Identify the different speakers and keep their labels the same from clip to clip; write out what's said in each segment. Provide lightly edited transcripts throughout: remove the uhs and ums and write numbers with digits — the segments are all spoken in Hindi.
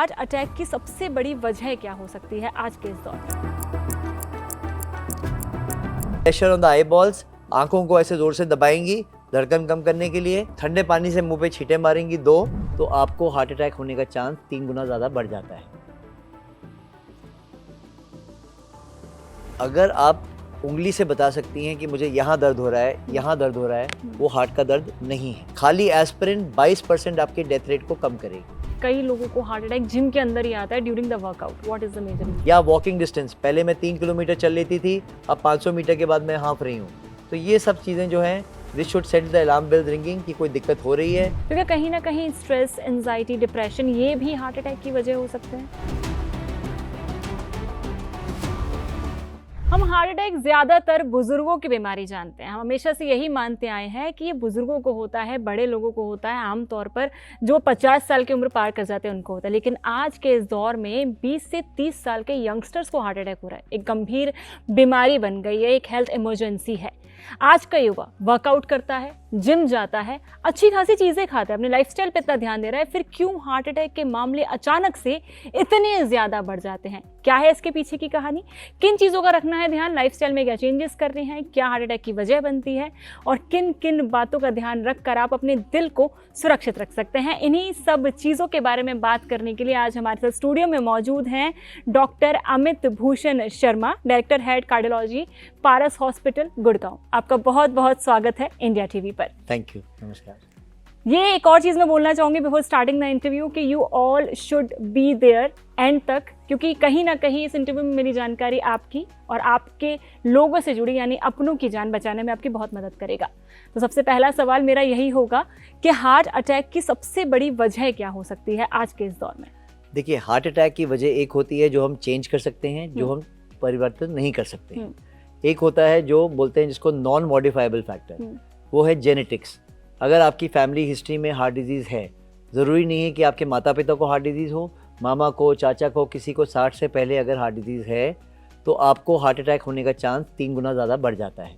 Speaker 1: हार्ट अटैक की सबसे बड़ी वजह क्या हो सकती है आज के इस दौर में?
Speaker 2: Pressure on the I balls, आंखों को ऐसे जोर से दबाएंगी धड़कन कम करने के लिए, ठंडे पानी से मुंह पे छींटे मारेंगी 2, तो आपको हार्ट अटैक होने का चांस 3 गुना ज़्यादा बढ़ जाता है। अगर आप उंगली से बता सकती हैं कि मुझे यहाँ दर्द हो रहा है, यहाँ दर्द हो रहा है, वो हार्ट का दर्द नहीं है। खाली एस्पिरिन 22% आपके डेथ रेट को कम करेगी।
Speaker 1: कई लोगों को हार्ट अटैक जिम के अंदर ही आता है during the workout. What is the major reason?
Speaker 2: या वॉकिंग डिस्टेंस, पहले मैं 3 किलोमीटर चल लेती थी, अब 500 मीटर के बाद मैं हाँफ रही हूँ। तो ये सब चीज़ें जो हैं, this should set the alarm bell ringing कि कोई दिक्कत हो रही है।
Speaker 1: क्योंकि कहीं ना कहीं स्ट्रेस, एंजाइटी, डिप्रेशन ये भी हार्ट अटैक की वजह हो सकते हैं। हम हार्ट अटैक ज़्यादातर बुजुर्गों की बीमारी जानते हैं। हम हमेशा से यही मानते आए हैं कि ये बुजुर्गों को होता है, बड़े लोगों को होता है, आमतौर पर जो 50 साल की उम्र पार कर जाते हैं उनको होता है। लेकिन आज के इस दौर में 20 से 30 साल के यंगस्टर्स को हार्ट अटैक हो रहा है। एक गंभीर बीमारी बन गई है, एक हेल्थ इमरजेंसी है। आज का युवा वर्कआउट करता है, जिम जाता है, अच्छी खासी चीज़ें खाता है, अपने लाइफस्टाइल पे इतना ध्यान दे रहा है, फिर क्यों हार्ट अटैक के मामले अचानक से इतने ज़्यादा बढ़ जाते हैं? क्या है इसके पीछे की कहानी? किन चीज़ों का रखना है ध्यान? लाइफस्टाइल में क्या चेंजेस करने हैं? क्या हार्ट अटैक की वजह बनती है? और किन किन बातों का ध्यान रखकर आप अपने दिल को सुरक्षित रख सकते हैं? इन्हीं सब चीज़ों के बारे में बात करने के लिए आज हमारे साथ स्टूडियो में मौजूद हैं doctor Amit Bhushan Sharma, director head cardiology, Paras hospital, Gurgaon. आपका बहुत बहुत स्वागत है इंडिया टीवी पर।
Speaker 2: थैंक यू, नमस्कार।
Speaker 1: ये एक और चीज़ मैं बोलना चाहूँगी बिफोर स्टार्टिंग द इंटरव्यू कि you all should be there end तक, क्योंकि कहीं ना कहीं इस इंटरव्यू में मेरी जानकारी आपकी और आपके लोगों से जुड़ी, यानी अपनों की जान बचाने में आपकी बहुत मदद करेगा। तो सबसे पहला सवाल मेरा यही होगा कि हार्ट अटैक की सबसे बड़ी वजह क्या हो सकती है आज के इस दौर में?
Speaker 2: देखिए, हार्ट अटैक की वजह एक होती है जो हम चेंज कर सकते हैं, जो हम परिवर्तन नहीं कर सकते हैं। एक होता है जो बोलते हैं जिसको नॉन मॉडिफाइबल फैक्टर, वो है जेनेटिक्स। अगर आपकी फैमिली हिस्ट्री में हार्ट डिजीज़ है, ज़रूरी नहीं है कि आपके माता पिता को हार्ट डिजीज़ हो, मामा को, चाचा को, किसी को 60 से पहले अगर हार्ट डिजीज़ है तो आपको हार्ट अटैक होने का चांस 3 गुना ज़्यादा बढ़ जाता है।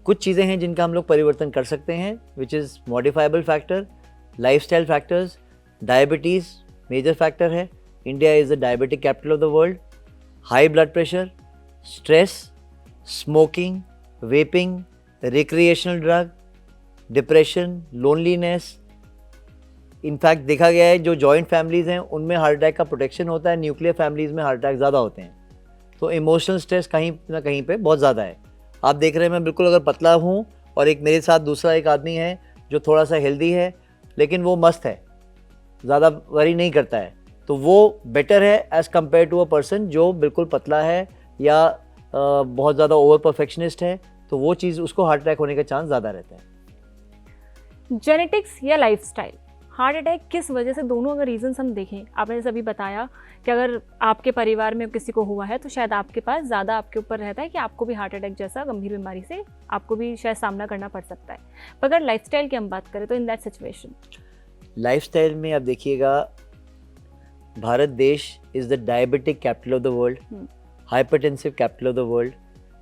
Speaker 2: कुछ चीज़ें हैं जिनका हम लोग परिवर्तन कर सकते हैं, which is modifiable factor, lifestyle factors, diabetes major factor है। India is the diabetic capital of the world. High blood pressure, stress, smoking, vaping, recreational drug, depression, loneliness. In fact देखा गया है जो जॉइंट फैमिलीज़ हैं उनमें हार्ट अटैक का प्रोटेक्शन होता है, न्यूक्लियर फैमिलीज़ में हार्ट अटैक ज़्यादा होते हैं। तो इमोशनल स्ट्रेस कहीं ना कहीं पे बहुत ज़्यादा है। आप देख रहे हैं मैं बिल्कुल अगर पतला हूँ और एक मेरे साथ दूसरा एक आदमी है जो थोड़ा सा हेल्दी है, लेकिन वो मस्त है, ज़्यादा वरी नहीं करता है, तो वो बेटर है as compared to a person जो बिल्कुल पतला है या बहुत ज़्यादा ओवर परफेक्शनिस्ट है, तो वो चीज़ उसको हार्ट अटैक होने का चांस ज़्यादा रहता है।
Speaker 1: जेनेटिक्स या लाइफस्टाइल, हार्ट अटैक किस वजह से, दोनों अगर रीजंस हम देखें, आपने जैसे अभी बताया कि अगर आपके परिवार में किसी को हुआ है तो शायद आपके पास ज़्यादा आपके ऊपर रहता है कि आपको भी हार्ट अटैक जैसा गंभीर बीमारी से आपको भी शायद सामना करना पड़ सकता है। पर अगर लाइफस्टाइल की हम बात करें तो इन दैट सिचुएशन,
Speaker 2: लाइफस्टाइल में आप देखिएगा, भारत देश is the diabetic capital of the world, hypertensive capital of the world.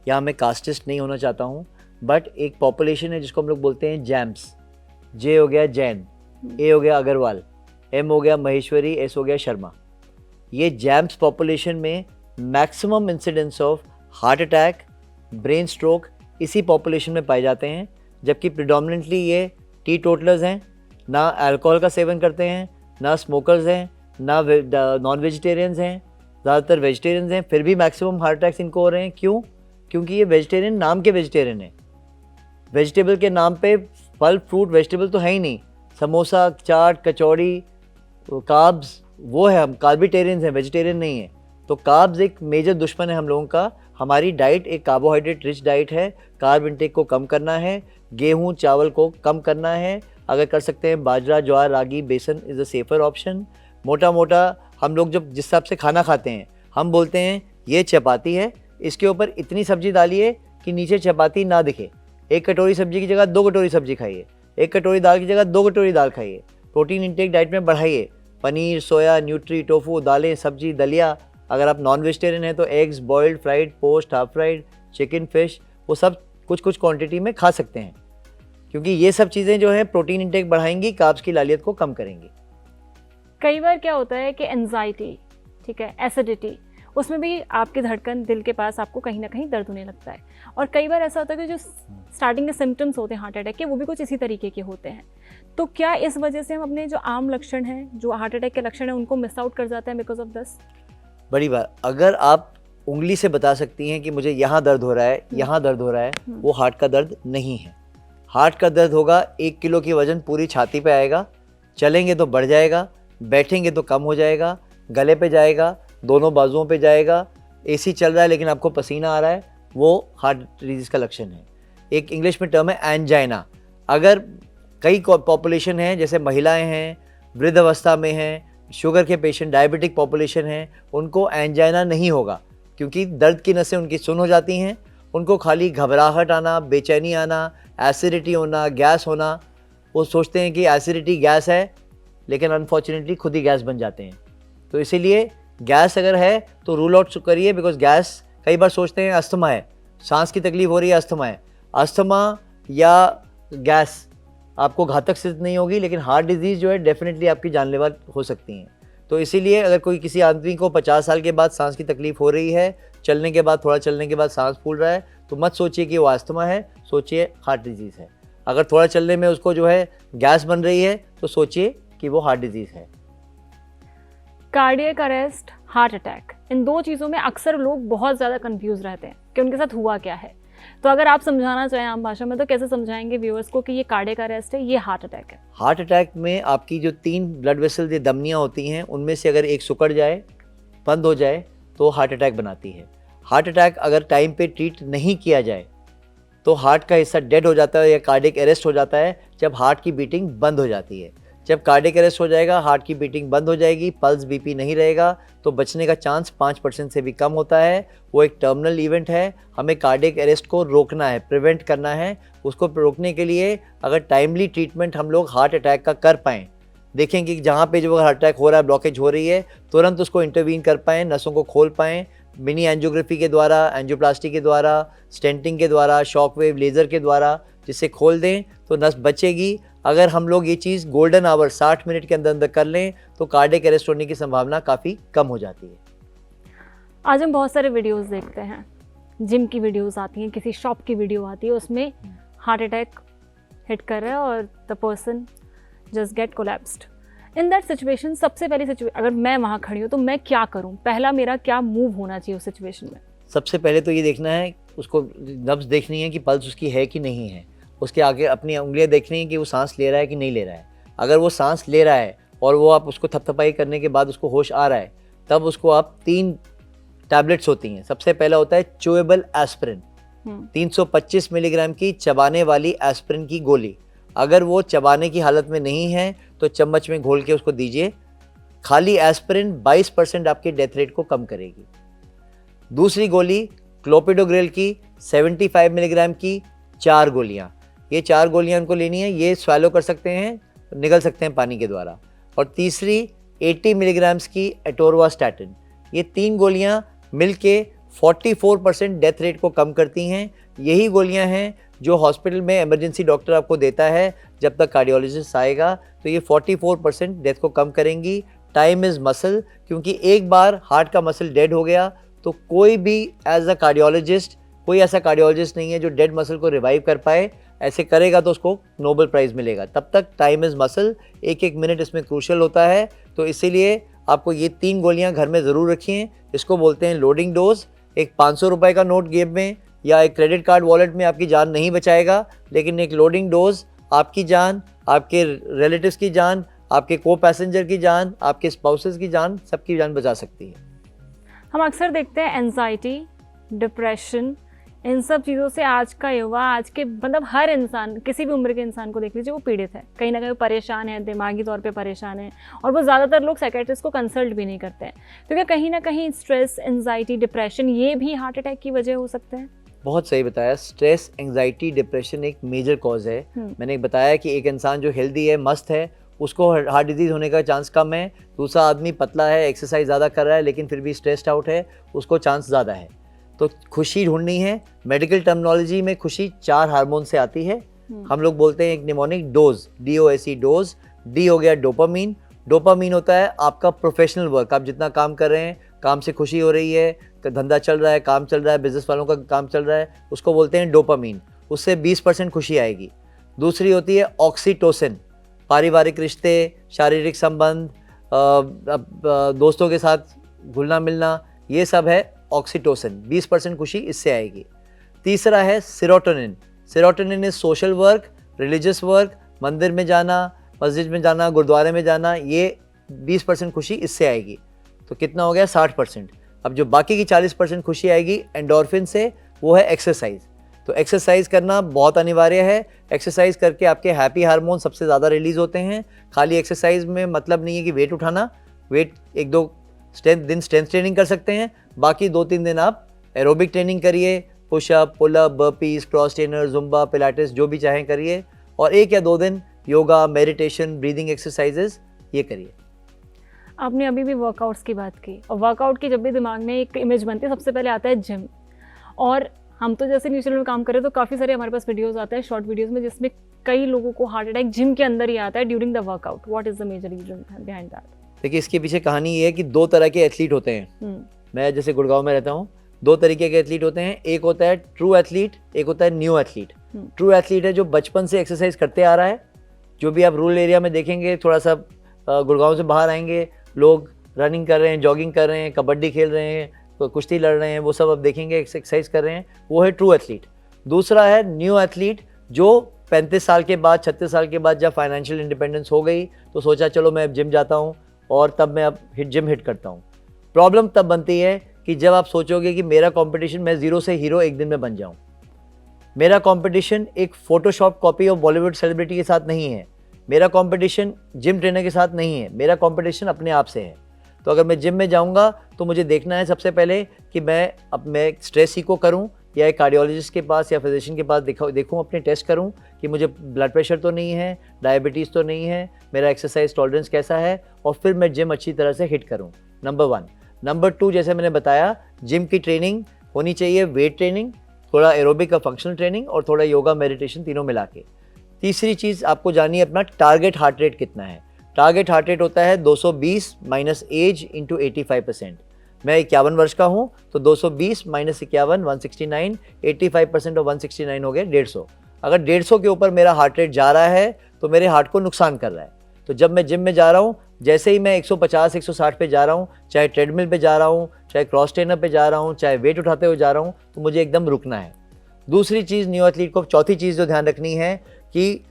Speaker 2: यहाँ मैं कास्टिस्ट नहीं होना चाहता हूँ, बट एक पॉपुलेशन है जिसको हम लोग बोलते हैं जैम्स। जे हो गया जैन, ए हो गया अग्रवाल, एम हो गया महेश्वरी, एस हो गया शर्मा। ये जैम्स पॉपुलेशन में maximum incidence of heart attack, brain stroke इसी पॉपुलेशन में पाए जाते हैं। जबकि प्रिडोमिनेंटली ये टी टोटलर्स हैं, ना अल्कोहल का सेवन करते हैं, ना स्मोकर्स हैं, ना नॉन वेजिटेरियंस हैं, ज़्यादातर वेजिटेरियंस हैं, फिर भी मैक्सिमम हार्ट अटैक्स इनको हो रहे हैं। क्यों? क्योंकि ये वेजिटेरियन नाम के वेजिटेरियन हैं। वेजिटेबल के नाम पे फल फ्रूट वेजिटेबल तो है ही नहीं। समोसा, चाट, कचौड़ी, कार्ब्स वो है, हम कार्बिटेरियंस हैं, वेजिटेरियन नहीं है। तो कार्ब्स एक मेजर दुश्मन है हम लोगों का। हमारी डाइट एक कार्बोहाइड्रेट रिच डाइट है, कार्ब इंटेक को कम करना है, गेहूँ चावल को कम करना है। अगर कर सकते हैं बाजरा, ज्वार, रागी, बेसन इज़ अ सेफर ऑप्शन। मोटा मोटा हम लोग जब जिस हिसाब से खाना खाते हैं, हम बोलते हैं ये चपाती है, इसके ऊपर इतनी सब्जी डालिए कि नीचे चपाती ना दिखे। 1 कटोरी सब्जी की जगह 2 कटोरी सब्जी खाइए, 1 कटोरी दाल की जगह 2 कटोरी दाल खाइए। प्रोटीन इंटेक डाइट में बढ़ाइए, पनीर, सोया, न्यूट्री, टोफू, दालें, सब्जी, दलिया। अगर आप नॉन वेजिटेरियन हैं तो eggs, boiled, fried, post, half fried, chicken, fish, वो सब कुछ कुछ क्वांटिटी में खा सकते हैं, क्योंकि ये सब चीज़ें जो है प्रोटीन इंटेक बढ़ाएंगी, कार्ब्स की लालियत को कम करेंगी।
Speaker 1: कई बार क्या होता है कि एंजाइटी, ठीक है, एसिडिटी, उसमें भी आपकी धड़कन दिल के पास आपको कहीं ना कहीं दर्द होने लगता है। और कई बार ऐसा होता है कि जो स्टार्टिंग के सिम्टम्स होते हैं हार्ट अटैक के, वो भी कुछ इसी तरीके के होते हैं। तो क्या इस वजह से हम अपने जो आम लक्षण हैं, जो हार्ट अटैक के लक्षण हैं, उनको मिस आउट कर जाते हैं बिकॉज ऑफ दिस?
Speaker 2: बड़ी बात, अगर आप उंगली से बता सकती हैं कि मुझे यहाँ दर्द हो रहा है, यहाँ दर्द हो रहा है, वो हार्ट का दर्द नहीं है। हार्ट का दर्द होगा 1 किलो की वजन पूरी छाती पे आएगा, चलेंगे तो बढ़ जाएगा, बैठेंगे तो कम हो जाएगा, गले पे जाएगा, दोनों बाजुओं पे जाएगा, एसी चल रहा है लेकिन आपको पसीना आ रहा है, वो हार्ट डिजीज़ का लक्षण है। एक इंग्लिश में टर्म है एंजाइना। अगर कई पॉपुलेशन है, जैसे महिलाएं हैं, वृद्ध अवस्था में हैं, शुगर के पेशेंट, डायबिटिक पॉपुलेशन है, उनको एंजाइना नहीं होगा क्योंकि दर्द की नसें उनकी सुन हो जाती हैं। उनको खाली घबराहट आना, बेचैनी आना, एसिडिटी होना, गैस होना, वो सोचते हैं कि एसिडिटी गैस है, लेकिन अनफॉर्चुनेटली खुद ही गैस बन जाते हैं। तो इसीलिए गैस अगर है तो रूल आउट करिए, बिकॉज गैस, कई बार सोचते हैं अस्थमा है, सांस की तकलीफ हो रही है, अस्थमा है। अस्थमा या गैस आपको घातक सिद्ध नहीं होगी, लेकिन हार्ट डिजीज़ जो है डेफिनेटली आपकी जानलेवा हो सकती हैं। तो इसीलिए अगर कोई किसी आदमी को 50 साल के बाद सांस की तकलीफ हो रही है, चलने के बाद, थोड़ा चलने के बाद सांस फूल रहा है, तो मत सोचिए कि वो अस्थमा है, सोचिए हार्ट डिजीज़ है। अगर थोड़ा चलने में उसको जो है गैस बन रही है, तो सोचिए कि वो हार्ट डिजीज़ है।
Speaker 1: कार्डियक अरेस्ट, हार्ट अटैक, इन दो चीज़ों में अक्सर लोग बहुत ज़्यादा कंफ्यूज रहते हैं कि उनके साथ हुआ क्या है। तो अगर आप समझाना चाहें आम भाषा में, तो कैसे समझाएंगे व्यूअर्स को कि ये कार्डियक अरेस्ट है, ये हार्ट अटैक है?
Speaker 2: हार्ट अटैक में आपकी जो 3 ब्लड वेसल, ये धमनियाँ होती हैं, उनमें से अगर एक सिकुड़ जाए, बंद हो जाए, तो हार्ट अटैक बनाती है। हार्ट अटैक अगर टाइम पे ट्रीट नहीं किया जाए तो हार्ट का हिस्सा डेड हो जाता है या कार्डियक अरेस्ट हो जाता है, जब हार्ट की बीटिंग बंद हो जाती है। जब कार्डियक अरेस्ट हो जाएगा, हार्ट की बीटिंग बंद हो जाएगी, पल्स बीपी नहीं रहेगा, तो बचने का चांस 5% से भी कम होता है। वो एक टर्मिनल इवेंट है। हमें कार्डियक अरेस्ट को रोकना है, प्रिवेंट करना है। उसको रोकने के लिए अगर टाइमली ट्रीटमेंट हम लोग हार्ट अटैक का कर पाएँ, देखें कि जहाँ पे जो हार्ट अटैक हो रहा है, ब्लॉकेज हो रही है, तुरंत उसको इंटरवीन कर पाएँ, नसों को खोल पाएँ, मिनी एंजियोग्राफी के द्वारा, एंजियोप्लास्टी के द्वारा, स्टेंटिंग के द्वारा, शॉक वेव, लेज़र के द्वारा, जिससे खोल दें तो नस बचेगी। अगर हम लोग ये चीज़ गोल्डन आवर 60 मिनट के अंदर अंदर कर लें तो कार्डियक अरेस्ट होने की संभावना काफ़ी कम हो जाती है।
Speaker 1: आज हम बहुत सारे वीडियोस देखते हैं, जिम की वीडियोस आती हैं, किसी शॉप की वीडियो आती है, उसमें हार्ट अटैक हिट कर रहा है और the person just get collapsed. In that situation, सबसे पहली सिचुएशन, अगर मैं वहाँ खड़ी हूँ तो मैं क्या करूँ? पहला मेरा क्या मूव होना चाहिए उस सिचुएशन में?
Speaker 2: सबसे पहले तो ये देखना है, उसको नब्ज़ देखनी है कि पल्स उसकी है कि नहीं है। उसके आगे अपनी उंगलियां देखनी है कि वो सांस ले रहा है कि नहीं ले रहा है। अगर वो सांस ले रहा है और वो आप उसको थपथपाई करने के बाद उसको होश आ रहा है, तब उसको आप 3 टैबलेट्स होती हैं। सबसे पहला होता है चुएबल एस्पिरिन, 325 मिलीग्राम की चबाने वाली एस्पिरिन की गोली। अगर वो चबाने की हालत में नहीं है तो चम्मच में घोल के उसको दीजिए। खाली एस्पिरिन 22% आपके डेथ रेट को कम करेगी। दूसरी गोली क्लोपिडोग्रेल की 75 मिलीग्राम की 4 गोलियाँ। ये 4 गोलियाँ उनको लेनी है, ये स्वैलो कर सकते हैं, निगल सकते हैं पानी के द्वारा। और तीसरी 80 मिलीग्राम्स की एटोरवास्टैटिन। ये 3 गोलियाँ मिलके 44% डेथ रेट को कम करती हैं। यही गोलियाँ हैं जो हॉस्पिटल में इमरजेंसी डॉक्टर आपको देता है जब तक कार्डियोलॉजिस्ट आएगा, तो ये 44% डेथ को कम करेंगी। टाइम इज़ मसल, क्योंकि एक बार हार्ट का मसल डेड हो गया तो कोई भी एज अ कार्डियोलॉजिस्ट, कोई ऐसा कार्डियोलॉजिस्ट नहीं है जो डेड मसल को रिवाइव कर पाए। ऐसे करेगा तो उसको नोबेल प्राइज़ मिलेगा। तब तक टाइम इज़ मसल, एक एक मिनट इसमें क्रूशल होता है। तो इसीलिए आपको ये 3 गोलियां घर में ज़रूर रखिए। इसको बोलते हैं लोडिंग डोज। एक 500 रुपये का नोट जेब में या एक क्रेडिट कार्ड वॉलेट में आपकी जान नहीं बचाएगा, लेकिन एक लोडिंग डोज आपकी जान, आपके रिलेटिव्स की जान, आपके को पैसेंजर की जान, आपके स्पाउसेस की जान, सबकी जान बचा सकती है।
Speaker 1: हम अक्सर देखते हैं एंजाइटी, डिप्रेशन, इन सब चीज़ों से आज का युवा, आज के मतलब हर इंसान, किसी भी उम्र के इंसान को देख लीजिए, वो पीड़ित है, कहीं ना कहीं वो परेशान है, दिमागी तौर पे परेशान है। और वो ज़्यादातर लोग साइकेट्रिस्ट को कंसल्ट भी नहीं करते हैं। तो क्या कहीं ना कहीं स्ट्रेस, एंजाइटी, डिप्रेशन, ये भी हार्ट अटैक की वजह हो सकते हैं?
Speaker 2: बहुत सही बताया। स्ट्रेस, एंजाइटी, डिप्रेशन एक मेजर कॉज है। मैंने बताया कि एक इंसान जो हेल्दी है, मस्त है, उसको हार्ट डिजीज़ होने का चांस कम है। दूसरा आदमी पतला है, एक्सरसाइज ज़्यादा कर रहा है, लेकिन फिर भी स्ट्रेस्ड आउट है, उसको चांस ज़्यादा है। तो खुशी ढूंढनी है। मेडिकल टर्मिनोलॉजी में खुशी 4 हार्मोन से आती है। हम लोग बोलते हैं एक mnemonic dose, DOSE dose. D हो गया डोपामीन, डोपामीन होता है आपका प्रोफेशनल वर्क, आप जितना काम कर रहे हैं, काम से खुशी हो रही है, धंधा चल रहा है, काम चल रहा है, बिजनेस वालों का काम चल रहा है, उसको बोलते हैं डोपामीन, उससे 20% खुशी आएगी। दूसरी होती है ऑक्सीटोसिन, पारिवारिक रिश्ते, शारीरिक संबंध, दोस्तों के साथ घुलना मिलना, ये सब है ऑक्सीटोसिन, 20% खुशी इससे आएगी। तीसरा है serotonin. Serotonin is social work, religious work, मंदिर में जाना, मस्जिद में जाना, गुरुद्वारे में जाना, ये 20% खुशी इससे आएगी। तो कितना हो गया 60%। अब जो बाकी की 40% खुशी आएगी एंडोर्फिन से, वो है एक्सरसाइज। तो एक्सरसाइज करना बहुत अनिवार्य है। एक्सरसाइज करके आपके हैप्पी हार्मोन सबसे ज़्यादा रिलीज होते हैं। खाली एक्सरसाइज में मतलब नहीं है कि वेट उठाना, वेट 1-2 दिन स्ट्रेंथ ट्रेनिंग कर सकते हैं, बाकी 2-3 दिन आप एरोबिक ट्रेनिंग करिए, pushup, pullup, burpees, cross trainer, Zumba, Pilates, जो भी चाहें करिए, और 1 या 2 दिन योगा, मेडिटेशन, ब्रीदिंग एक्सरसाइजेस ये करिए।
Speaker 1: आपने अभी भी वर्कआउट्स की बात की, और वर्कआउट की जब भी दिमाग में एक इमेज बनती है, सबसे पहले आता है जिम। और हम तो जैसे न्यूज़ चैनल में काम कर रहे हैं, तो काफ़ी सारे हमारे पास वीडियोस आते हैं, शॉर्ट वीडियोस में, जिसमें कई लोगों को हार्ट अटैक जिम के अंदर ही आता है during the workout. What is the major reason behind that?
Speaker 2: देखिए, इसके पीछे कहानी ये है कि 2 तरह के एथलीट होते हैं। मैं जैसे गुड़गांव में रहता हूँ, 2 तरीके के एथलीट होते हैं। एक होता है ट्रू एथलीट, एक होता है न्यू एथलीट। ट्रू एथलीट है जो बचपन से एक्सरसाइज करते आ रहा है। जो भी आप रूरल एरिया में देखेंगे, थोड़ा सा गुड़गांव से बाहर आएंगे, लोग रनिंग कर रहे हैं, जॉगिंग कर रहे हैं, कबड्डी खेल रहे हैं, कुश्ती लड़ रहे हैं, वो सब आप देखेंगे एक्सरसाइज कर रहे हैं, वो है ट्रू एथलीट। दूसरा है न्यू एथलीट, जो 35 साल के बाद, 36 साल के बाद जब फाइनेंशियल इंडिपेंडेंस हो गई, तो सोचा चलो मैं अब जिम जाता हूँ, और तब मैं अब जिम हिट करता हूँ। प्रॉब्लम तब बनती है कि जब आप सोचोगे कि मेरा कंपटीशन, मैं ज़ीरो से हीरो एक दिन में बन जाऊँ। मेरा कंपटीशन एक Photoshop copy of Bollywood celebrity के साथ नहीं है। मेरा कंपटीशन जिम ट्रेनर के साथ नहीं है। मेरा कंपटीशन अपने आप से है। तो अगर मैं जिम में जाऊंगा तो मुझे देखना है सबसे पहले कि मैं स्ट्रेस ही को करूं, या एक कार्डियोलॉजिस्ट के पास या फिजिशियन के पास देखूं, अपने टेस्ट करूं कि मुझे ब्लड प्रेशर तो नहीं है, डायबिटीज़ तो नहीं है, मेरा एक्सरसाइज टॉलरेंस कैसा है, और फिर मैं जिम अच्छी तरह से हिट करूं। नंबर 1। नंबर 2, जैसे मैंने बताया, जिम की ट्रेनिंग होनी चाहिए, वेट ट्रेनिंग, थोड़ा एरोबिक का फंक्शनल ट्रेनिंग, और थोड़ा योगा, मेडिटेशन, तीनों मिला के। तीसरी चीज़ आपको जानिए, अपना टारगेट हार्ट रेट कितना है। टारगेट हार्ट रेट होता है 220 माइनस एज इंटू 85%। मैं 51 वर्ष का हूँ, तो 220 माइनस 51, 169, 85% और 169 हो गया 150। अगर 150 के ऊपर मेरा हार्ट रेट जा रहा है तो मेरे हार्ट को नुकसान कर रहा है। तो जब मैं जिम में जा रहा हूँ, जैसे ही मैं 150, 160 पे जा रहा हूँ, चाहे ट्रेडमिल पे जा रहा हूँ, चाहे क्रॉस ट्रेनर पे जा रहा हूँ, चाहे वेट उठाते हुए जा रहा हूँ, तो मुझे एकदम रुकना है। दूसरी चीज़ न्यू एथलीट को, चौथी चीज़ जो ध्यान रखनी है कि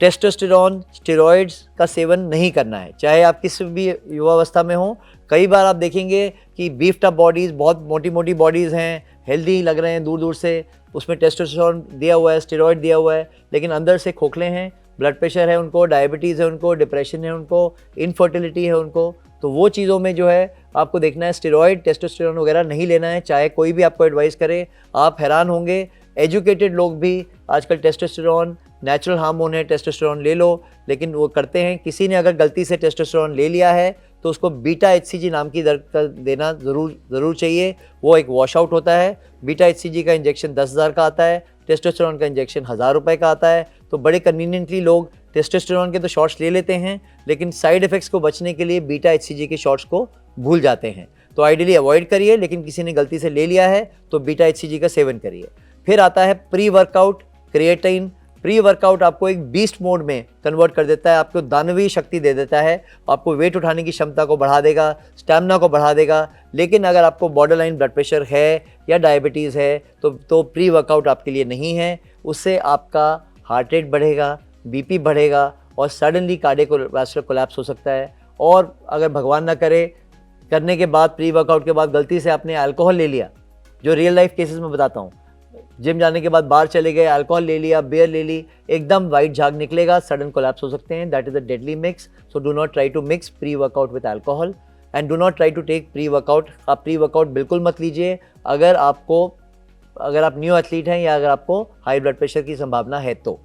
Speaker 2: टेस्टोस्टेरोन, स्टेरॉइड्स का सेवन नहीं करना है, चाहे आप किस भी युवावस्था में हो। कई बार आप देखेंगे कि बीफ्ड अप बॉडीज़, बहुत मोटी मोटी बॉडीज़ हैं, हेल्दी लग रहे हैं दूर दूर से, उसमें टेस्टोस्टेरोन दिया हुआ है, स्टेरॉइड दिया हुआ है, लेकिन अंदर से खोखले हैं, ब्लड प्रेशर है उनको, डायबिटीज़ है उनको, डिप्रेशन है उनको, इनफर्टिलिटी है उनको। तो वो चीज़ों में जो है आपको देखना है, स्टेरॉइड, टेस्टोस्टेरोन वगैरह नहीं लेना है, चाहे कोई भी आपको एडवाइस करे। आप हैरान होंगे, एजुकेटेड लोग भी आजकल टेस्टोस्टेरोन, नेचुरल हार्मोन है, टेस्टोस्टेरोन ले लो, लेकिन वो करते हैं, किसी ने अगर गलती से टेस्टोस्टेरोन ले लिया है तो उसको बीटा HCG नाम की दर का देना ज़रूर चाहिए। वो एक वॉश आउट होता है। बीटा HCG का इंजेक्शन 10,000 का आता है, टेस्टोस्टेरोन का इंजेक्शन 1,000 रुपये का आता है। तो बड़े कन्वीनियंटली लोग टेस्टोस्टेरोन के तो शॉट्स ले लेते हैं, लेकिन साइड इफ़ेक्ट्स को बचने के लिए बीटा HCG के शॉट्स को भूल जाते हैं। तो आइडियली अवॉइड करिए, लेकिन किसी ने गलती से ले लिया है तो बीटा HCG का सेवन करिए। फिर आता है pre workout creatine. Pre workout आपको एक बीस्ट मोड में कन्वर्ट कर देता है, आपको दानवीय शक्ति दे देता है, आपको वेट उठाने की क्षमता को बढ़ा देगा, स्टैमिना को बढ़ा देगा। लेकिन अगर आपको बॉर्डर लाइन ब्लड प्रेशर है या डायबिटीज़ है तो प्री वर्कआउट आपके लिए नहीं है। उससे आपका हार्ट रेट बढ़ेगा, BP बढ़ेगा, और सडनली कार्डियोवास्कुलर कोलैप्स हो सकता है। और अगर भगवान ना करे, करने के बाद, प्री वर्कआउट के बाद गलती से आपने अल्कोहल ले लिया, जो रियल लाइफ केसेस में बताता हूँ, जिम जाने के बाद बाहर चले गए, अल्कोहल ले लिया, बियर ले ली, एकदम वाइट झाग निकलेगा, सडन कोलैप्स हो सकते हैं। That is a deadly mix. So do not try to mix pre workout with alcohol, and do not try to take pre workout. आप प्री वर्कआउट बिल्कुल मत लीजिए अगर आप न्यू एथलीट हैं या अगर आपको हाई ब्लड प्रेशर की संभावना है तो।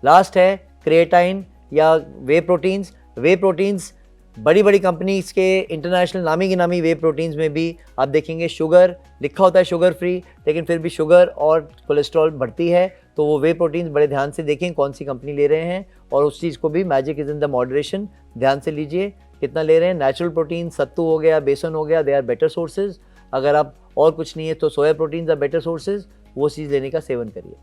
Speaker 2: लास्ट है क्रिएटाइन या वे प्रोटीन्स। वे प्रोटीन्स बड़ी बड़ी कंपनीज के इंटरनेशनल नामी गिनामी वे प्रोटीन्स में भी आप देखेंगे शुगर लिखा होता है, शुगर फ्री, लेकिन फिर भी शुगर और कोलेस्ट्रॉल बढ़ती है। तो वो वे प्रोटीन्स बड़े ध्यान से देखें कौन सी कंपनी ले रहे हैं और उस चीज़ को भी magic is in the moderation, ध्यान से लीजिए कितना ले रहे हैं। नेचुरल प्रोटीन, सत्तू हो गया, बेसन हो गया, दे आर बेटर सोर्सेज। अगर आप और कुछ नहीं है तो सोया प्रोटीन्स आर बेटर सोर्सेज, वो चीज़ लेने का सेवन करिए।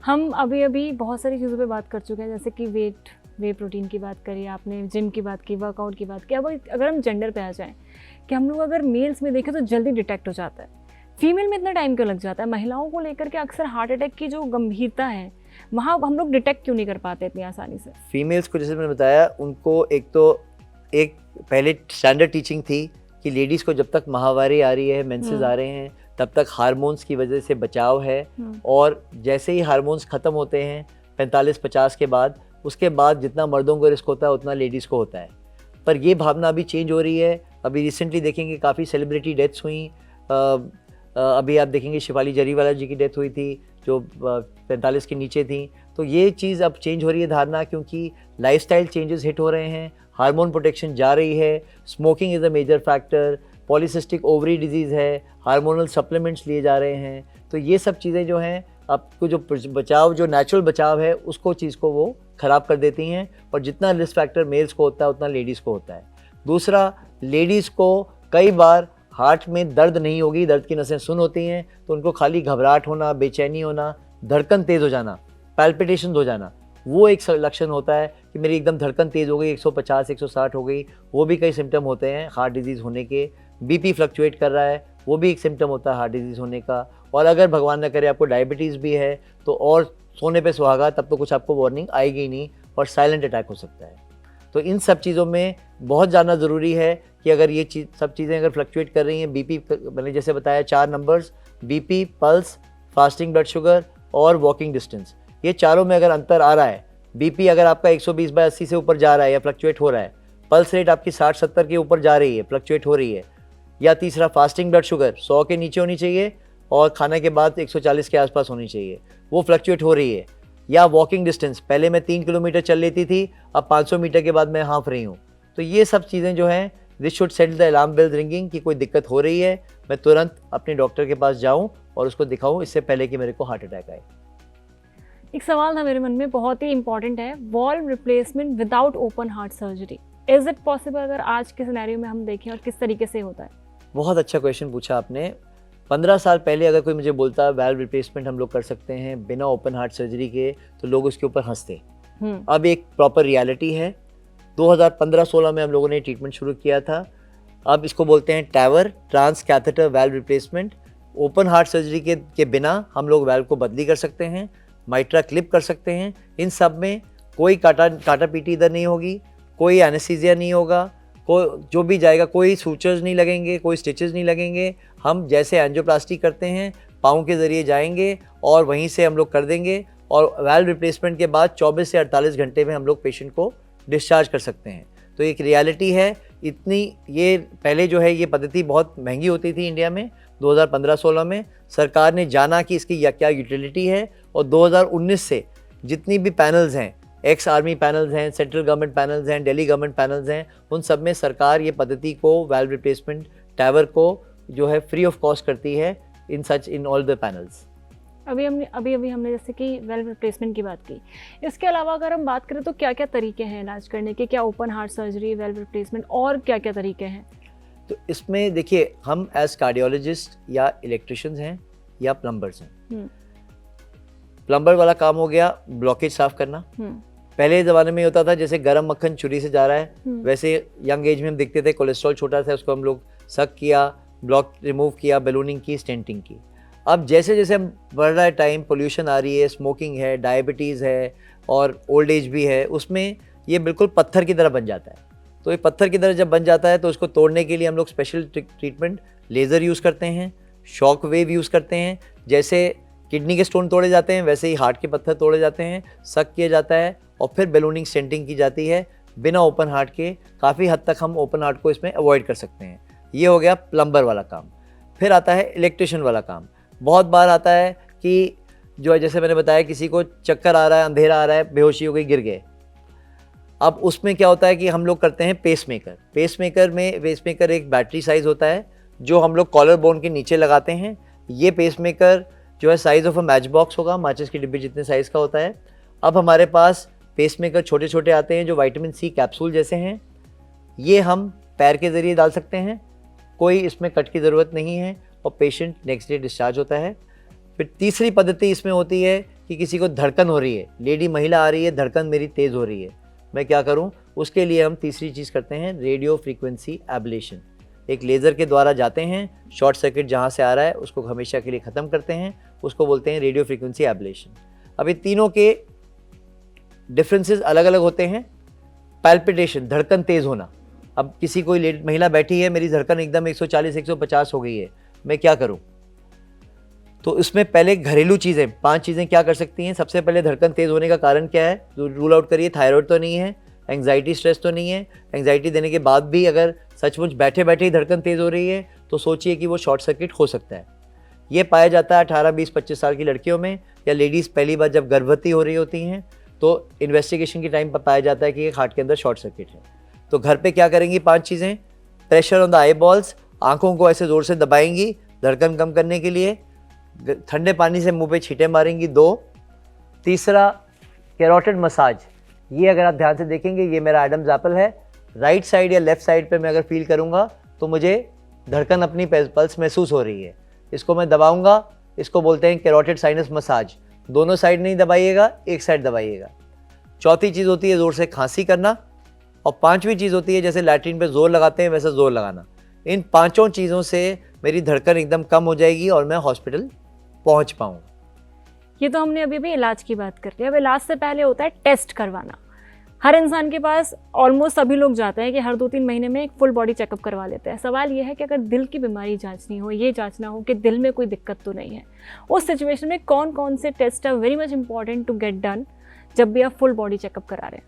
Speaker 1: हम अभी अभी बहुत सारी चीज़ों पे बात कर चुके हैं, जैसे कि वे प्रोटीन की बात करी आपने, जिम की बात की, वर्कआउट की बात की। अब अगर हम जेंडर पे आ जाएं कि हम लोग अगर मेल्स में देखें तो जल्दी डिटेक्ट हो जाता है, फीमेल में इतना टाइम क्यों लग जाता है? महिलाओं को लेकर के अक्सर हार्ट अटैक की जो गंभीरता है वहाँ हम लोग डिटेक्ट क्यों नहीं कर पाते इतनी आसानी से?
Speaker 2: फीमेल्स को जैसे मैंने बताया, उनको एक पहले स्टैंडर्ड टीचिंग थी कि लेडीज़ को जब तक माहवारी आ रही है, मेंसेस आ रहे हैं, तब तक हार्मोन्स की वजह से बचाव है। और जैसे ही हार्मोन्स ख़त्म होते हैं 45-50 के बाद, उसके बाद जितना मर्दों को रिस्क होता है उतना लेडीज़ को होता है। पर ये भावना अभी चेंज हो रही है। अभी रिसेंटली देखेंगे काफ़ी सेलिब्रिटी डेथ्स हुई। अभी आप देखेंगे शिफाली जरीवाला जी की डेथ हुई थी जो 45 के नीचे थी। तो ये चीज़ अब चेंज हो रही है धारणा, क्योंकि लाइफस्टाइल चेंजेस हिट हो रहे हैं, हार्मोन प्रोटेक्शन जा रही है, smoking is a major factor, polycystic ovary disease है, हार्मोनल सप्लीमेंट्स लिए जा रहे हैं। तो ये सब चीज़ें जो हैं आपको जो बचाव, जो नेचुरल बचाव है, उसको चीज़ को वो ख़राब कर देती हैं। और जितना रिस्क फैक्टर मेल्स को होता है उतना लेडीज़ को होता है। दूसरा, लेडीज़ को कई बार हार्ट में दर्द नहीं होगी, दर्द की नसें सुन होती हैं, तो उनको खाली घबराहट होना, बेचैनी होना, धड़कन तेज़ हो जाना, पैल्पिटेशंस हो जाना, वो एक लक्षण होता है कि मेरी एकदम धड़कन तेज़ हो गई, 150-160 हो गई। वो भी कई सिम्टम होते हैं हार्ट डिजीज़ होने के। बीपी फ्लक्चुएट कर रहा है, वो भी एक सिम्टम होता है हार्ट डिजीज़ होने का। और अगर भगवान न करे आपको डायबिटीज़ भी है तो और सोने पे सुहागा, तब तो कुछ आपको वार्निंग आएगी नहीं और साइलेंट अटैक हो सकता है। तो इन सब चीज़ों में बहुत जानना ज़रूरी है कि अगर ये सब चीज़ें अगर फ्लक्चुएट कर रही हैं, बीपी, मैंने जैसे बताया 4 numbers, BP, pulse, fasting blood sugar और वॉकिंग डिस्टेंस, ये चारों में अगर अंतर आ रहा है, बीपी अगर आपका 120/80 से ऊपर जा रहा है या फ्लक्चुएट हो रहा है, पल्स रेट आपकी 60-70 के ऊपर जा रही है, फ्लक्चुएट हो रही है, या तीसरा फास्टिंग ब्लड शुगर 100 के नीचे होनी चाहिए और खाने के बाद 140 के आसपास होनी चाहिए, वो फ्लक्चुएट हो रही है, या वॉकिंग डिस्टेंस, पहले मैं 3 किलोमीटर चल लेती थी, अब 500 मीटर के बाद मैं हाँफ रही हूँ। तो ये सब चीज़ें जो हैं, this should set the alarm bell ringing कि कोई दिक्कत हो रही है, मैं तुरंत अपने डॉक्टर के पास जाऊँ और उसको दिखाऊँ, इससे पहले कि मेरे को हार्ट अटैक आए।
Speaker 1: एक सवाल था मेरे मन में, बहुत ही इंपॉर्टेंट है, valve replacement without open heart surgery, is it possible अगर आज के सिनेरियो में हम देखें, और किस तरीके से होता है?
Speaker 2: बहुत अच्छा क्वेश्चन पूछा आपने। 15 साल पहले अगर कोई मुझे बोलता वाल्व रिप्लेसमेंट हम लोग कर सकते हैं बिना ओपन हार्ट सर्जरी के, तो लोग उसके ऊपर हंसते। अब एक प्रॉपर रियलिटी है। 2015-16 में हम लोगों ने ट्रीटमेंट शुरू किया था। अब इसको बोलते हैं TAVR, transcatheter valve replacement. Open heart surgery के बिना हम लोग वाल्व को बदली कर सकते हैं, माइट्रा क्लिप कर सकते हैं। इन सब में कोई काटा पीटी इधर नहीं होगी, कोई एनेस्थीसिया नहीं होगा, जो भी जाएगा, कोई सूचर्स नहीं लगेंगे, कोई स्टिचेस नहीं लगेंगे। हम जैसे एंजियोप्लास्टी करते हैं, पाँव के ज़रिए जाएंगे और वहीं से हम लोग कर देंगे, और वाल्व रिप्लेसमेंट के बाद 24 से 48 घंटे में हम लोग पेशेंट को डिस्चार्ज कर सकते हैं। तो एक रियलिटी है। इतनी ये पहले जो है ये पद्धति बहुत महंगी होती थी इंडिया में। 2015-16 में सरकार ने जाना कि इसकी क्या यूटिलिटी है, और 2019 से जितनी भी पैनल्स हैं, एक्स आर्मी पैनल्स हैं, सेंट्रल गवर्नमेंट पैनल्स हैं, दिल्ली गवर्नमेंट पैनल्स हैं, उन सब में सरकार ये पद्धति को, वाल्व रिप्लेसमेंट टैवर को जो है फ्री ऑफ कॉस्ट करती है इन ऑल द पैनल्स।
Speaker 1: अभी हमने जैसे कि वाल्व रिप्लेसमेंट की बात की। इसके अलावा अगर हम बात करें तो क्या क्या तरीके हैं इलाज करने के? क्या open heart surgery, valve replacement, और क्या क्या तरीके हैं?
Speaker 2: तो इसमें देखिए, हम एज कार्डियोलॉजिस्ट या इलेक्ट्रिशियंस हैं या प्लम्बर्स हैं। प्लम्बर वाला काम हो गया ब्लॉकेज साफ करना। पहले ज़माने में होता था जैसे गरम मक्खन छुरी से जा रहा है, वैसे यंग एज में हम देखते थे कोलेस्ट्रॉल छोटा था, उसको हम लोग सक किया, ब्लॉक रिमूव किया, बैलूनिंग की, स्टेंटिंग की। अब जैसे जैसे हम बढ़ रहा है टाइम, पोल्यूशन आ रही है, स्मोकिंग है, डायबिटीज़ है और ओल्ड एज भी है, उसमें ये बिल्कुल पत्थर की तरह बन जाता है। तो ये पत्थर की तरह जब बन जाता है तो उसको तोड़ने के लिए हम लोग स्पेशल ट्रीटमेंट, लेज़र यूज़ करते हैं, शॉक वेव यूज़ करते हैं। जैसे किडनी के स्टोन तोड़े जाते हैं वैसे ही हार्ट के पत्थर तोड़े जाते हैं, सक किया जाता है और फिर बैलूनिंग, स्टेंटिंग की जाती है बिना ओपन हार्ट के। काफ़ी हद तक हम ओपन हार्ट को इसमें अवॉइड कर सकते हैं। ये हो गया प्लम्बर वाला काम। फिर आता है इलेक्ट्रिशियन वाला काम। बहुत बार आता है कि जो है, जैसे मैंने बताया, किसी को चक्कर आ रहा है, अंधेरा आ रहा है, बेहोशी हो गई, गिर गए। अब उसमें क्या होता है कि हम लोग करते हैं पेसमेकर। पेसमेकर एक बैटरी साइज़ होता है जो हम लोग कॉलर बोन के नीचे लगाते हैं। ये पेसमेकर जो है size of a match box होगा, माचिस की डिब्बी जितने साइज़ का होता है। अब हमारे पास पेसमेकर छोटे छोटे आते हैं जो विटामिन सी कैप्सूल जैसे हैं, ये हम पैर के ज़रिए डाल सकते हैं, कोई इसमें कट की ज़रूरत नहीं है और पेशेंट नेक्स्ट डे डिस्चार्ज होता है। फिर तीसरी पद्धति इसमें होती है कि किसी को धड़कन हो रही है, लेडी महिला आ रही है, धड़कन मेरी तेज़ हो रही है, मैं क्या करूं? उसके लिए हम तीसरी चीज़ करते हैं, रेडियो फ्रीक्वेंसी एब्लेशन। एक लेज़र के द्वारा जाते हैं, शॉर्ट सर्किट जहां से आ रहा है उसको हमेशा के लिए ख़त्म करते हैं, उसको बोलते हैं रेडियो फ्रीक्वेंसी एब्लेशन। अब ये तीनों के डिफरेंसेस अलग अलग होते हैं। पैल्पिटेशन, धड़कन तेज़ होना, अब किसी कोई महिला बैठी है, मेरी धड़कन एकदम 140 150 हो गई है, मैं क्या करूं? तो इसमें पहले घरेलू चीज़ें 5 चीज़ें क्या कर सकती हैं। सबसे पहले धड़कन तेज़ होने का कारण क्या है, रूल आउट करिए। थायराइड तो नहीं है, एंग्जाइटी स्ट्रेस तो नहीं है। एंग्जाइटी देने के बाद भी अगर सचमुच बैठे बैठे ही धड़कन तेज़ हो रही है तो सोचिए कि वो शॉर्ट सर्किट हो सकता है। ये पाया जाता है 18, 20, 25 साल की लड़कियों में, या लेडीज़ पहली बार जब गर्भवती हो रही होती हैं तो इन्वेस्टिगेशन के टाइम पर पाया जाता है कि एक हार्ट के अंदर शॉर्ट सर्किट है। तो घर पे क्या करेंगी 5 चीज़ें। Pressure on the I balls, आँखों को ऐसे ज़ोर से दबाएंगी धड़कन कम करने के लिए। ठंडे पानी से मुंह पे छींटे मारेंगी 2। तीसरा, कैरोटिड मसाज। ये अगर आप ध्यान से देखेंगे, ये मेरा एडम्स एप्पल है, राइट साइड या लेफ्ट साइड पे मैं अगर फील करूँगा तो मुझे धड़कन अपनी पल्स महसूस हो रही है, इसको मैं दबाऊँगा, इसको बोलते हैं कैरोटिड साइनस मसाज। दोनों साइड नहीं दबाइएगा, एक साइड दबाइएगा। चौथी चीज़ होती है ज़ोर से खांसी करना, और 5वीं चीज़ होती है जैसे लैट्रिन पे जोर लगाते हैं वैसा जोर लगाना। इन 5 चीज़ों से मेरी धड़कन एकदम कम हो जाएगी और मैं हॉस्पिटल पहुंच पाऊंगा।
Speaker 1: ये तो हमने अभी भी इलाज की बात कर ली। अब इलाज से पहले होता है टेस्ट करवाना। हर इंसान के पास ऑलमोस्ट सभी लोग जाते हैं कि हर 2-3 महीने में एक फुल बॉडी चेकअप करवा लेते हैं। सवाल ये है कि अगर दिल की बीमारी जांचनी हो, ये जांचना हो कि दिल में कोई दिक्कत तो नहीं है, उस सिचुएशन में कौन कौन से test are very much important to get done जब भी आप फुल बॉडी चेकअप करा रहे हैं?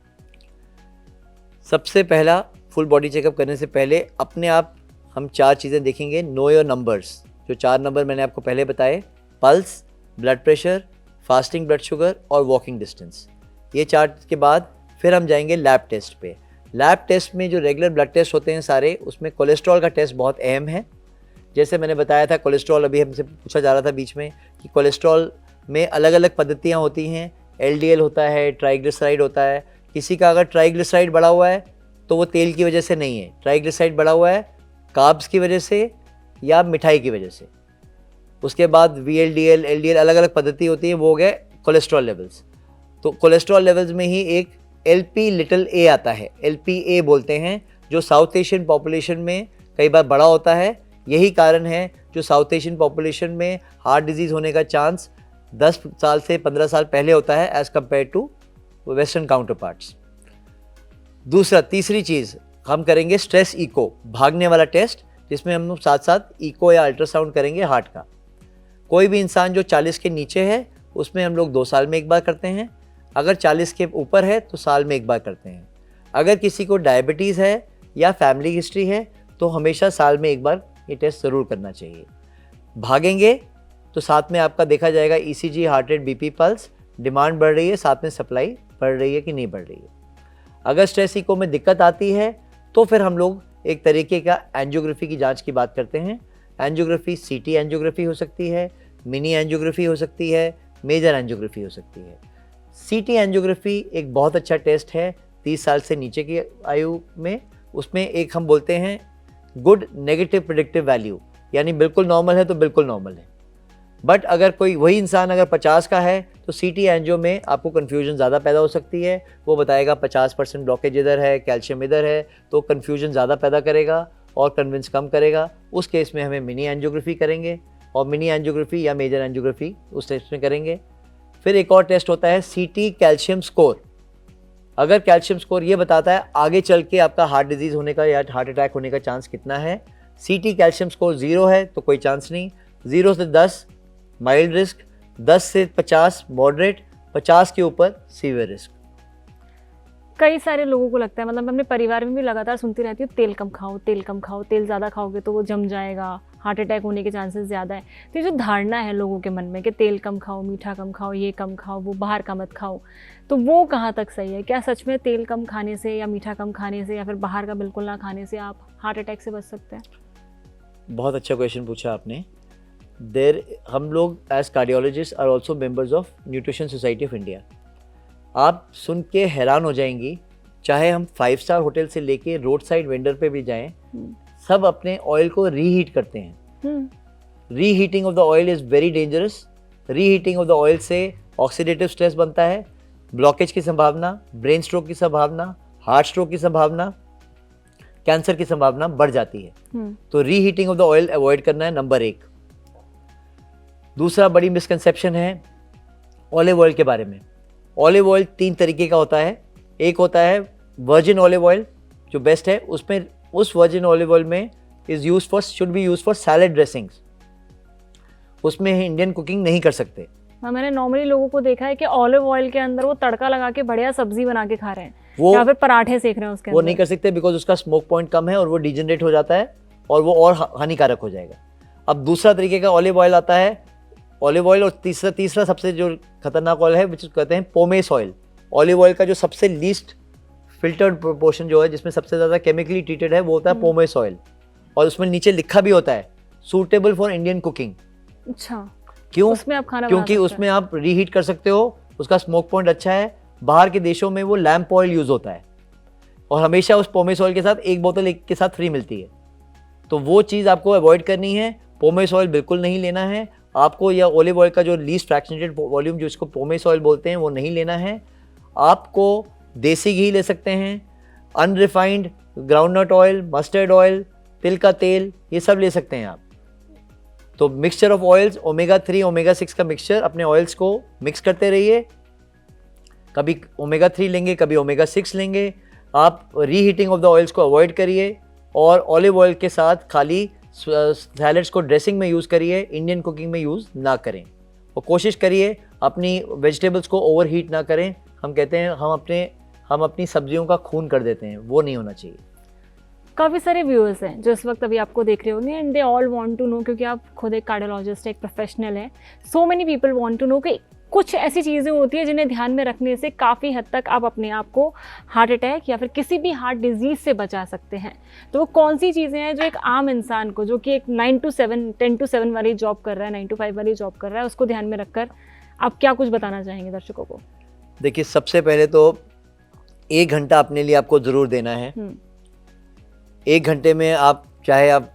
Speaker 2: सबसे पहला, फुल बॉडी चेकअप करने से पहले अपने आप हम 4 चीज़ें देखेंगे। नो योर नंबर्स, जो 4 नंबर मैंने आपको पहले बताए, pulse, blood pressure, fasting blood sugar और वॉकिंग डिस्टेंस। ये 4 के बाद फिर हम जाएंगे लैब टेस्ट पे। लैब टेस्ट में जो रेगुलर ब्लड टेस्ट होते हैं सारे, उसमें कोलेस्ट्रॉल का टेस्ट बहुत अहम है। जैसे मैंने बताया था कोलेस्ट्रॉल, अभी हमसे पूछा जा रहा था बीच में कि कोलेस्ट्रॉल में अलग अलग पद्धतियाँ होती हैं। LDL होता है, ट्राइग्लिसराइड होता है। किसी का अगर ट्राइग्लिसराइड बढ़ा हुआ है तो वो तेल की वजह से नहीं है, ट्राइग्लिसराइड बढ़ा हुआ है कार्ब्स की वजह से या मिठाई की वजह से। उसके बाद VLDL, LDL अलग अलग पद्धति होती है, वो हो गए कोलेस्ट्रॉल लेवल्स। तो कोलेस्ट्रॉल लेवल्स में ही एक LP(a) आता है, LPA बोलते हैं, जो साउथ एशियन पॉपुलेशन में कई बार बड़ा होता है। यही कारण है जो साउथ एशियन पॉपुलेशन में हार्ट डिजीज़ होने का चांस 10 साल से 15 साल पहले होता है as compared to western counterparts. तीसरी चीज़ हम करेंगे स्ट्रेस इको, भागने वाला टेस्ट, जिसमें हम साथ साथ इको या अल्ट्रासाउंड करेंगे हार्ट का। कोई भी इंसान जो 40 के नीचे है उसमें हम लोग 2 साल में एक बार करते हैं, अगर 40 के ऊपर है तो साल में एक बार करते हैं। अगर किसी को डायबिटीज़ है या फैमिली हिस्ट्री है तो हमेशा साल में एक बार ये टेस्ट ज़रूर करना चाहिए। भागेंगे तो साथ में आपका देखा जाएगा ECG, heart rate, BP, pulse, demand बढ़ रही है, साथ में सप्लाई बढ़ रही है कि नहीं बढ़ रही है। अगर स्ट्रेस इको में दिक्कत आती है तो फिर हम लोग एक तरीके का एंजियोग्राफी की जांच की बात करते हैं। एंजियोग्राफी CT एंजियोग्राफी हो सकती है, मिनी एंजियोग्राफी हो सकती है, मेजर एंजियोग्राफी हो सकती है। CT एंजियोग्राफी एक बहुत अच्छा टेस्ट है 30 साल से नीचे की आयु में। उसमें एक हम बोलते हैं गुड नेगेटिव प्रेडिक्टिव वैल्यू, यानी बिल्कुल नॉर्मल है तो बिल्कुल नॉर्मल है। बट अगर कोई वही इंसान अगर 50 का है तो CT एंजियो में आपको कन्फ्यूजन ज़्यादा पैदा हो सकती है। वो बताएगा 50% ब्लॉकेज इधर है, कैल्शियम इधर है, तो कन्फ्यूजन ज़्यादा पैदा करेगा और कन्विंस कम करेगा। उस केस में हमें मिनी एंजियोग्राफी करेंगे, और मिनी एंजियोग्राफी या मेजर एंजियोग्राफी उस टेस्ट में करेंगे। फिर एक और टेस्ट होता है CT कैल्शियम स्कोर। अगर कैल्शियम स्कोर ये बताता है आगे चल के आपका हार्ट डिजीज़ होने का या हार्ट अटैक होने का चांस कितना है। CT कैल्शियम स्कोर 0 है तो कोई चांस नहीं, 0 से 10 माइल्ड रिस्क, 10 से 50 मॉडरेट, 50 के ऊपर सीवियर रिस्क।
Speaker 1: कई सारे लोगों को लगता है, मतलब मैं अपने परिवार में भी लगातार सुनती रहती हूँ, तेल कम खाओ, तेल कम खाओ, तेल ज़्यादा खाओगे तो वो जम जाएगा, हार्ट अटैक होने के चांसेस ज़्यादा है। तो ये जो धारणा है लोगों के मन में कि तेल कम खाओ, मीठा कम खाओ, ये कम खाओ, वो बाहर का मत खाओ, तो वो कहाँ तक सही है? क्या सच में तेल कम खाने से या मीठा कम खाने से या फिर बाहर का बिल्कुल ना खाने से आप हार्ट अटैक से बच सकते हैं?
Speaker 2: बहुत अच्छा क्वेश्चन पूछा आपने। हम लोग as cardiologist are also members of nutrition society of India. आप सुन के हैरान हो जाएंगी, चाहे हम 5 स्टार होटल से लेके रोड साइड वेंडर पे भी जाएं, सब अपने ऑयल को रीहीट करते हैं। Reheating of the oil is very dangerous. Reheating of the oil से ऑक्सीडेटिव स्ट्रेस बनता है, ब्लॉकेज की संभावना, ब्रेन स्ट्रोक की संभावना, हार्ट स्ट्रोक की संभावना, कैंसर की संभावना बढ़ जाती है। तो reheating of the oil avoid करना है, नंबर 1। दूसरा बड़ी मिसकंसेप्शन है ऑलिव ऑयल के बारे में। ऑलिव ऑयल 3 तरीके का होता है। एक होता है वर्जिन ऑलिव ऑयल, जो बेस्ट है, उसमें उस वर्जिन ऑलिव ऑयल में should be use for salad dressings. उसमें इंडियन कुकिंग नहीं कर सकते।
Speaker 1: हाँ, मैंने नॉर्मली लोगों को देखा है कि ऑलिव ऑयल के अंदर वो तड़का लगा के बढ़िया सब्जी बना के खा रहे हैं,
Speaker 2: वो
Speaker 1: या फिर पराठे सेक रहे हैं उसके
Speaker 2: वो
Speaker 1: अंदर।
Speaker 2: नहीं कर सकते बिकॉज उसका स्मोक पॉइंट कम है और वो डिजेनरेट हो जाता है और वो और हानिकारक हो जाएगा। अब दूसरा तरीके का ऑलिव ऑयल आता है, ऑलिव ऑयल, और तीसरा सबसे जो खतरनाक ऑयल है विच कहते हैं पोमेस ऑयल। ऑलिव ऑयल का जो सबसे लीस्ट फिल्टर्ड प्रोपोर्शन जो है, जिसमें सबसे ज़्यादा केमिकली ट्रीटेड है, वो होता है पोमेस ऑयल। और उसमें नीचे लिखा भी होता है सूटेबल फॉर इंडियन कुकिंग।
Speaker 1: अच्छा,
Speaker 2: क्यों?
Speaker 1: उसमें आप खाना
Speaker 2: क्योंकि उसमें आप रीहीट कर सकते हो, उसका स्मोक पॉइंट अच्छा है। बाहर के देशों में वो लैम्प ऑयल यूज़ होता है और हमेशा उस पोमेस ऑयल के साथ एक बोतल एक के साथ फ्री मिलती है। तो वो चीज़ आपको अवॉइड करनी है। पोमेस ऑयल बिल्कुल नहीं लेना है आपको, या ऑलिव ऑयल का जो लीस्ट फ्रैक्शनेटेड वॉल्यूम जो इसको पोमेस ऑयल बोलते हैं वो नहीं लेना है आपको। देसी घी ले सकते हैं, unrefined groundnut oil, mustard oil, तिल का तेल, ये सब ले सकते हैं आप। तो mixture of oils, omega 3 omega 6 का मिक्सचर, अपने ऑयल्स को मिक्स करते रहिए। कभी ओमेगा 3 लेंगे, कभी ओमेगा 6 लेंगे। आप रीहीटिंग ऑफ द ऑयल्स को अवॉइड करिए और ऑलिव ऑयल के साथ खाली सैलड्स को ड्रेसिंग में यूज़ करिए, इंडियन कुकिंग में यूज़ ना करें। और कोशिश करिए अपनी वेजिटेबल्स को ओवर हीट ना करें। हम कहते हैं हम अपनी सब्जियों का खून कर देते हैं, वो नहीं होना चाहिए।
Speaker 1: काफ़ी सारे व्यूअर्स हैं जो इस वक्त अभी आपको देख रहे होंगे and they all want to know, क्योंकि आप खुद एक कार्डियोलॉजिस्ट, एक प्रोफेशनल हैं। So many people want to know कि कुछ ऐसी चीज़ें होती है जिन्हें ध्यान में रखने से काफ़ी हद तक आप अपने आप को हार्ट अटैक या फिर किसी भी हार्ट डिजीज़ से बचा सकते हैं। तो वो कौन सी चीज़ें हैं जो एक आम इंसान को, जो कि एक 9 to 7 10 to 7 वाली जॉब कर रहा है, 9 to 5 वाली जॉब कर रहा है, उसको ध्यान में रखकर आप क्या कुछ बताना चाहेंगे दर्शकों को?
Speaker 2: देखिए, सबसे पहले तो 1 घंटा अपने लिए आपको ज़रूर देना है। 1 घंटे में आप चाहे आप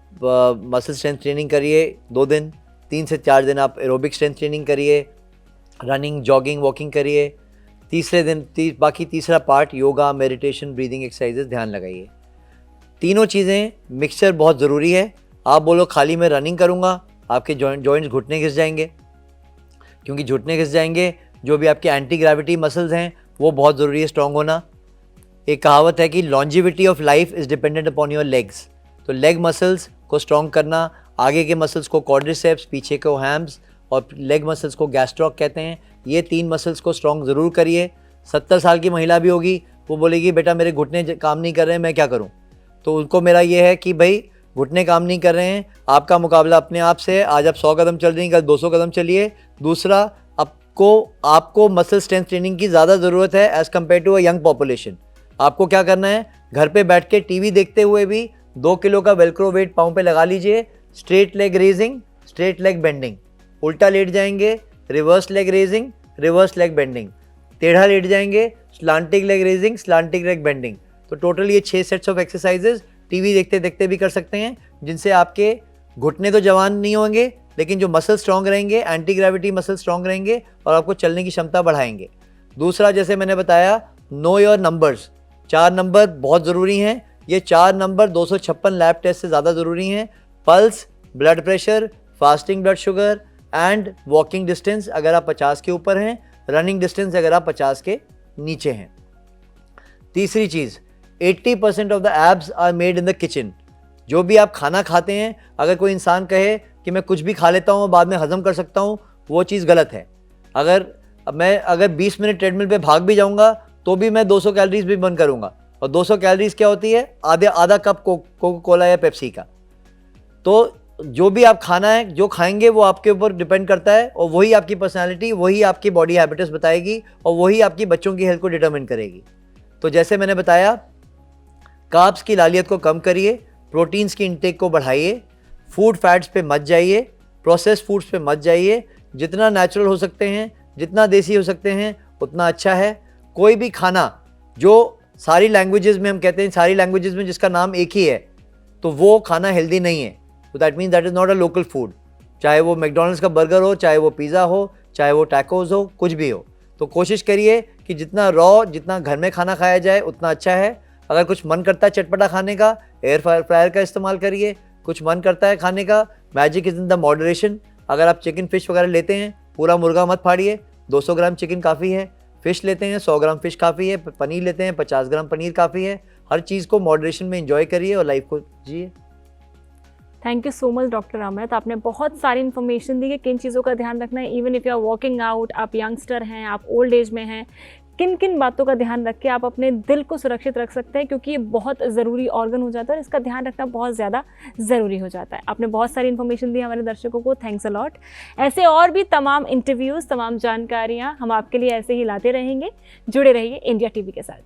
Speaker 2: मसल स्ट्रेंथ ट्रेनिंग करिए 2 दिन, 3 से 4 दिन आप एरोबिक स्ट्रेंथ ट्रेनिंग करिए, रनिंग, जॉगिंग, वॉकिंग करिए। तीसरे दिन बाकी तीसरा part yoga, meditation, breathing exercises ध्यान लगाइए। तीनों चीज़ें मिक्सचर बहुत ज़रूरी है। आप बोलो खाली मैं रनिंग करूँगा, आपके जॉइंट्स घुटने घिस जाएंगे, क्योंकि घुटने घिस जाएंगे। जो भी आपके एंटी ग्रेविटी मसल्स हैं वो बहुत ज़रूरी है स्ट्रॉन्ग होना। एक कहावत है कि longevity of life is dependent upon your legs. तो लेग मसल्स को स्ट्रॉन्ग करना, आगे के मसल्स को क्वाड्रिसेप्स, पीछे को हैम्स, और लेग मसल्स को गैस्ट्रॉक कहते हैं। ये 3 मसल्स को स्ट्रॉन्ग ज़रूर करिए। 70 साल की महिला भी होगी, वो बोलेगी बेटा मेरे घुटने काम नहीं कर रहे हैं, मैं क्या करूं? तो उनको मेरा ये है कि भाई घुटने काम नहीं कर रहे हैं, आपका मुकाबला अपने आप से है। आज आप 100 कदम चल रही हैं, कल 200 कदम चलिए। दूसरा, आपको मसल स्ट्रेंथ ट्रेनिंग की ज़्यादा ज़रूरत है as compared to a young population. आपको क्या करना है, घर पे बैठ के टीवी देखते हुए भी 2 किलो का वेलक्रो वेट पाँव पे लगा लीजिए। Straight leg raising, straight leg bending, उल्टा लेट जाएंगे, reverse leg raising, reverse leg bending, टेढ़ा लेट जाएंगे, slanting leg raising, slanting leg bending. तो टोटल ये 6 सेट्स ऑफ एक्सरसाइजेज टीवी देखते देखते भी कर सकते हैं, जिनसे आपके घुटने तो जवान नहीं होंगे, लेकिन जो मसल स्ट्रॉन्ग रहेंगे, एंटी ग्रेविटी मसल स्ट्रॉन्ग रहेंगे और आपको चलने की क्षमता बढ़ाएंगे। दूसरा, जैसे मैंने बताया, नो योर नंबर्स। 4 नंबर बहुत ज़रूरी हैं। ये 4 नंबर 256 लैब टेस्ट से ज़्यादा ज़रूरी हैं। Pulse, blood pressure, fasting blood sugar and walking distance अगर आप 50 के ऊपर हैं, रनिंग डिस्टेंस अगर आप 50 के नीचे हैं। तीसरी चीज़, 80% of the abs are made in the kitchen. जो भी आप खाना खाते हैं, अगर कोई इंसान कहे कि मैं कुछ भी खा लेता हूँ बाद में हजम कर सकता हूँ, वो चीज़ गलत है। अगर 20 मिनट ट्रेडमिल पे भाग भी जाऊँगा तो भी मैं 200 कैलोरीज भी बर्न करूँगा। और 200 कैलोरीज क्या होती है? आधा कप कोका कोला या पेप्सी का। तो जो भी आप खाना है, जो खाएंगे वो आपके ऊपर डिपेंड करता है, और वही आपकी पर्सनालिटी, वही आपकी बॉडी हैबिट्स बताएगी, और वही आपकी बच्चों की हेल्थ को डिटरमिन करेगी। तो जैसे मैंने बताया, कार्ब्स की लालियत को कम करिए, प्रोटीन्स की इंटेक को बढ़ाइए, फूड फैट्स पे मत जाइए, प्रोसेस्ड फूड्स पे मत जाइए। जितना नेचुरल हो सकते हैं, जितना देसी हो सकते हैं, उतना अच्छा है। कोई भी खाना जो सारी लैंग्वेजेस में हम कहते हैं, सारी लैंग्वेजेस में जिसका नाम एक ही है, तो वो खाना हेल्दी नहीं है। तो that means that is not a local food. चाहे वो मैकडोनल्ड्स का बर्गर हो, चाहे वो पिज़्ज़ा हो, चाहे वो टैकोस हो, कुछ भी हो। तो कोशिश करिए कि जितना रॉ, जितना घर में खाना खाया जाए उतना अच्छा है। अगर कुछ मन करता है चटपटा खाने का, एयर फ्रायर का इस्तेमाल करिए। कुछ मन करता है खाने का, magic is in the moderation. अगर आप चिकन फिश वगैरह लेते हैं, पूरा मुर्गा मत फाड़िए, 200 ग्राम चिकन काफ़ी है। फ़िश लेते हैं 100 ग्राम फ़िश काफ़ी है। पनीर लेते हैं 50 ग्राम पनीर काफ़ी है। हर चीज़ को मॉडरेशन में एंजॉय करिए और लाइफ को जिए।
Speaker 1: Thank you so much doctor Amit, आपने बहुत सारी इन्फॉर्मेशन दी कि किन चीज़ों का ध्यान रखना है। Even if you are working out, आप यंगस्टर हैं, आप ओल्ड एज में हैं, किन किन बातों का ध्यान रख के आप अपने दिल को सुरक्षित रख सकते हैं, क्योंकि ये बहुत ज़रूरी ऑर्गन हो जाता है और इसका ध्यान रखना बहुत ज़्यादा ज़रूरी हो जाता है। आपने बहुत सारी इन्फॉर्मेशन दी हमारे दर्शकों को, थैंक्स अ लॉट। ऐसे और भी तमाम इंटरव्यूज़, तमाम जानकारियाँ हम आपके लिए ऐसे ही लाते रहेंगे। जुड़े रहिए इंडिया टीवी के साथ।